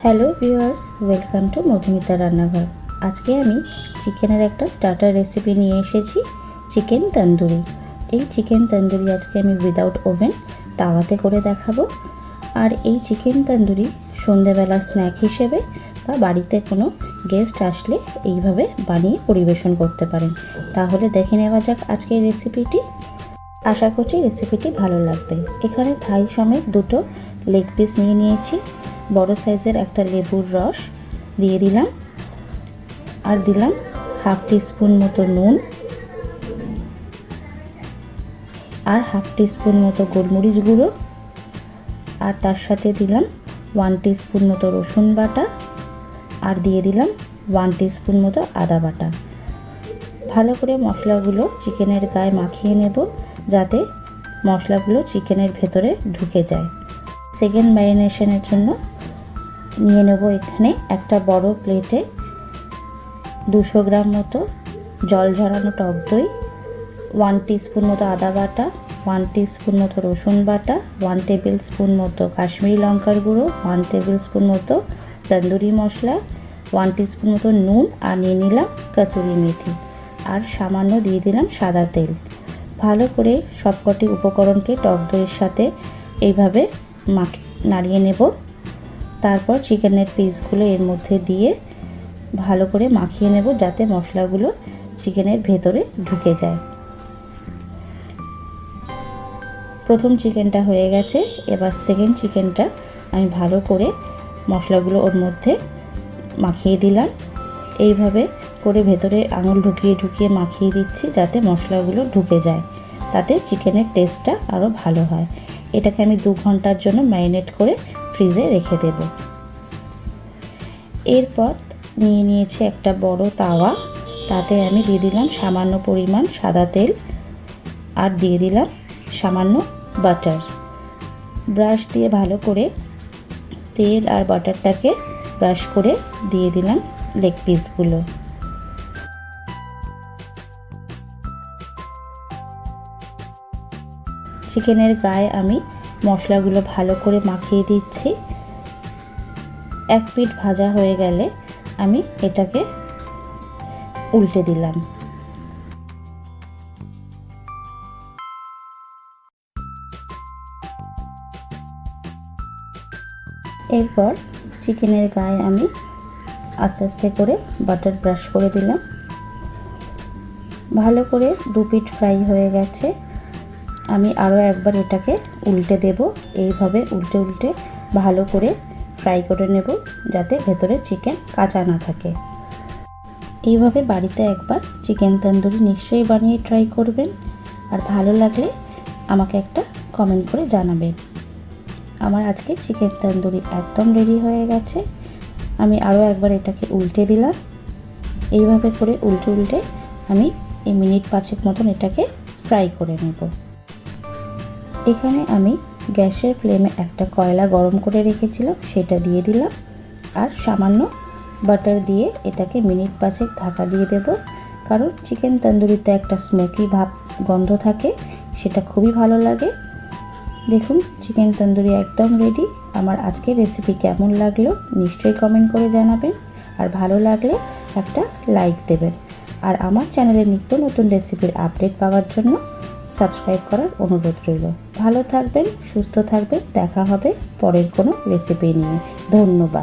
Hello viewers, welcome to Madhumita রান্নাঘর। আজকে আমি চিকেনের একটা স্টার্টার রেসিপি নিয়ে এসেছি, চিকেন তন্দুরি। এই চিকেন তন্দুরি আজকে আমি উইদাউট ওভেন তাওয়াতে করে দেখাবো। আর এই চিকেন তন্দুরি সন্ধেবেলা স্ন্যাক হিসেবে বা বাড়িতে কোনো গেস্ট আসলে এইভাবে বানিয়ে পরিবেশন করতে পারেন। তাহলে দেখে নেওয়া যাক আজকের রেসিপিটি। আশা করছি রেসিপিটি ভালো লাগবে। এখানে থাই সমেত দুটো লেগ পিস নিয়ে নিয়েছি। বড় সাইজের একটা লেবুর রস দিয়ে দিলাম, আর দিলাম হাফ টিস্পুন মতো নুন, আর হাফ টিস্পুন মতো গোলমরিচ গুঁড়ো, আর তার সাথে দিলাম 1 টিস্পুন মতো রসুন বাটা, আর দিয়ে দিলাম 1 টিস্পুন মতো আদা বাটা। ভালো করে মশলাগুলো চিকেনের গায়ে মাখিয়ে নেব, যাতে মশলাগুলো চিকেনের ভেতরে ঢুকে যায়। সেকেন্ড ম্যারিনেশনের জন্য নিয়ে নেব এখানে একটা বড় প্লেটে 200 গ্রাম মতো জল ঝরানো টক দই, 1 টিস্পুন মতো আদা বাটা, 1 টিস্পুন মতো রসুন বাটা, 1 টেবিল স্পুন মতো কাশ্মীরি লঙ্কার গুঁড়ো, 1 টেবিল স্পুন মতো তন্দুরি মশলা, 1 টিস্পুন মতো নুন, আর নিয়ে নিলাম কাসুরি মেথি, আর সামান্য দিয়ে দিলাম সাদা তেল। ভালো করে সবকটি উপকরণকে টক দইয়ের সাথে এইভাবে নাড়িয়ে নেব। তারপর চিকেনের পিসগুলো এর মধ্যে দিয়ে ভালো করে মাখিয়ে নেব, যাতে মশলাগুলো চিকেনের ভেতরে ঢুকে যায়। প্রথম চিকেনটা হয়ে গেছে, এবার সেকেন্ড চিকেনটা আমি ভালো করে মশলাগুলো ওর মধ্যে মাখিয়ে দিলাম। এইভাবে করে ভেতরে আঙুল ঢুকিয়ে ঢুকিয়ে মাখিয়ে দিচ্ছি, যাতে মশলাগুলো ঢুকে যায়, তাতে চিকেনের টেস্টটা আরও ভালো হয়। এটাকে আমি 2 ঘন্টার জন্য ম্যারিনেট করে ফ্রিজে রেখে দেব। এরপর নিয়ে নিয়েছি একটা বড় তাওয়া, তাতে আমি দিয়ে দিলাম সামান্য পরিমাণ সাদা তেল, আর দিয়ে দিলাম সামান্য বাটার। ব্রাশ দিয়ে ভালো করে তেল আর বাটারটাকে ব্রাশ করে দিয়ে দিলাম লেগ পিসগুলো। চিকেনের গায়ে আমি মশলাগুলো ভালো করে মাখিয়ে দিচ্ছি। এক পিঠ ভাজা হয়ে গেলে আমি এটাকে উল্টে দিলাম। এরপর চিকেনের গায়ে আমি আস্তে আস্তে করে বাটার ব্রাশ করে দিলাম। ভালো করে 2 পিঠ ফ্রাই হয়ে গেছে। আমি আরও একবার এটাকে উল্টে দেব। এইভাবে উল্টে উল্টে ভালো করে ফ্রাই করে নেব, যাতে ভেতরে চিকেন কাঁচা না থাকে। এইভাবে বাড়িতে একবার চিকেন তন্দুরি নিশ্চয়ই বানিয়ে ট্রাই করবেন, আর ভালো লাগলে আমাকে একটা কমেন্ট করে জানাবেন। আমার আজকে চিকেন তন্দুরি একদম রেডি হয়ে গেছে। আমি আরও একবার এটাকে উল্টে দিলাম। এইভাবে করে উল্টে উল্টে আমি এই মিনিট 5 মতন এটাকে ফ্রাই করে নেব। এখানে আমি গ্যাসের ফ্লেমে একটা কয়লা গরম করে রেখেছিলাম, সেটা দিয়ে দিলাম, আর সামান্য বাটার দিয়ে এটাকে মিনিট 5 ঢাকা দিয়ে দেব। কারণ চিকেন তন্দুরিতে একটা স্মোকি ভাব গন্ধ থাকে, সেটা খুবই ভালো লাগে। দেখুন, চিকেন তন্দুরি একদম রেডি। আমার আজকের রেসিপি কেমন লাগলো নিশ্চয়ই কমেন্ট করে জানাবেন, আর ভালো লাগলে একটা লাইক দেবেন। আর আমার চ্যানেলে নিত্য নতুন রেসিপির আপডেট পাওয়ার জন্য সাবস্ক্রাইব করার অনুরোধ রইল। ভালো থাকবেন, সুস্থ থাকবেন। দেখা হবে পরের কোনো রেসিপি নিয়ে। ধন্যবাদ।